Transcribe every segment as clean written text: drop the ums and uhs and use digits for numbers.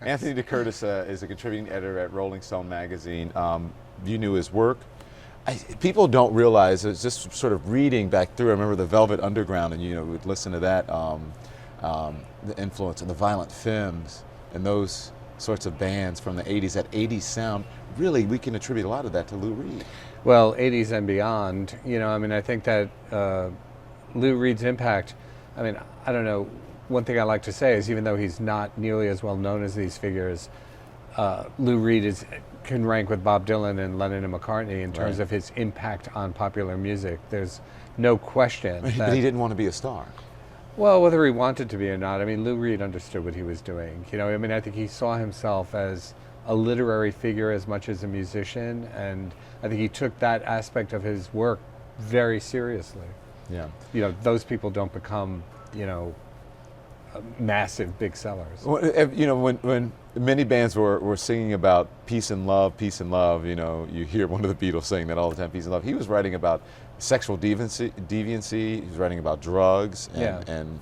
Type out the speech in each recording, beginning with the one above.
Anthony DeCurtis is a contributing editor at Rolling Stone magazine. You knew his work. People don't realize, it's just sort of reading back through. I remember the Velvet Underground, and we'd listen to that, the influence of the Violent Femmes and those sorts of bands from the 80s, that 80s sound. Really, we can attribute a lot of that to Lou Reed. Well, 80s and beyond, I think that Lou Reed's impact, I don't know, one thing I like to say is even though he's not nearly as well known as these figures, Lou Reed can rank with Bob Dylan and Lennon and McCartney in terms of his impact on popular music. There's no question. But he didn't want to be a star. Well, whether he wanted to be or not, Lou Reed understood what he was doing. I think he saw himself as a literary figure as much as a musician, and I think he took that aspect of his work very seriously. Yeah. Those people don't become, massive big sellers. Well, when many bands were singing about peace and love, you hear one of the Beatles saying that all the time, peace and love. He was writing about sexual deviancy. He was writing about drugs. And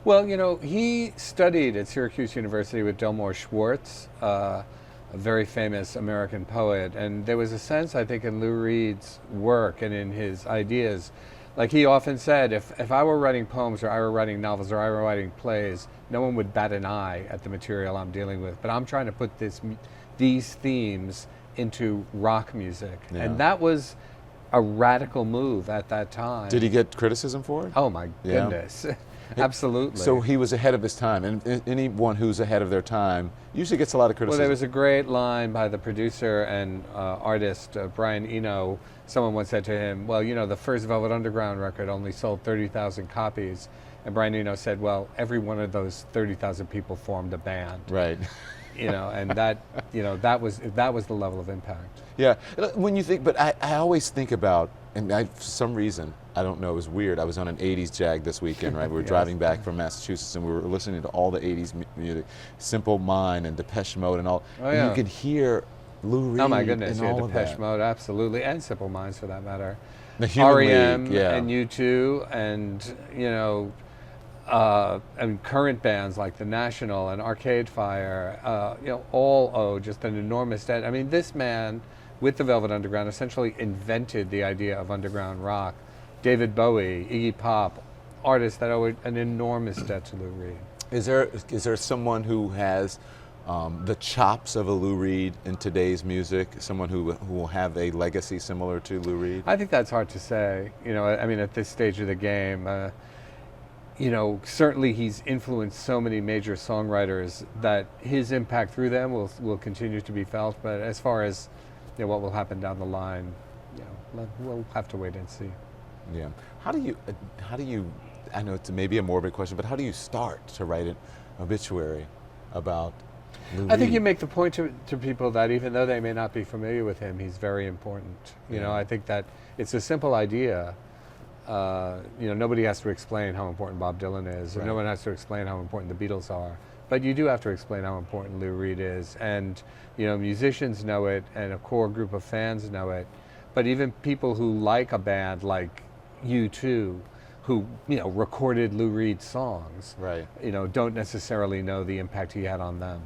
Well, he studied at Syracuse University with Delmore Schwartz, a very famous American poet, and there was a sense, I think, in Lou Reed's work and in his ideas. Like he often said, if I were writing poems or I were writing novels or I were writing plays, no one would bat an eye at the material I'm dealing with. But I'm trying to put these themes into rock music. Yeah. And that was a radical move at that time. Did he get criticism for it? Oh my goodness. Absolutely. So he was ahead of his time, and anyone who's ahead of their time usually gets a lot of criticism. Well, there was a great line by the producer and artist Brian Eno. Someone once said to him, well, the first Velvet Underground record only sold 30,000 copies. And Brian Eno said, well, every one of those 30,000 people formed a band. Right. And that was the level of impact. Yeah. When you think, but I always think about, and for some reason, I don't know, it was weird. I was on an 80s Jag this weekend, right? We were driving back from Massachusetts, and we were listening to all the 80s music, Simple Mind and Depeche Mode and all. Oh, yeah. And you could hear Lou Reed. Oh my goodness, and all of Depeche that. Mode, absolutely, and Simple Minds for that matter. The Human REM League, yeah. and U2, and and current bands like The National and Arcade Fire, all owe just an enormous debt. This man, with the Velvet Underground, essentially invented the idea of underground rock. David Bowie, Iggy Pop, artists that owe an enormous debt to Lou Reed. Is there someone who has the chops of a Lou Reed in today's music? Someone who will have a legacy similar to Lou Reed? I think that's hard to say. At this stage of the game, certainly he's influenced so many major songwriters that his impact through them will continue to be felt. But as far as what will happen down the line, we'll have to wait and see. Yeah. How do you? I know it's maybe a morbid question, but how do you start to write an obituary about Lou Reed? I think you make the point to people that even though they may not be familiar with him, he's very important. I think that it's a simple idea. Nobody has to explain how important Bob Dylan is, or no one has to explain how important the Beatles are. But you do have to explain how important Lou Reed is, and musicians know it, and a core group of fans know it. But even people who like a band like U2, who recorded Lou Reed songs, don't necessarily know the impact he had on them.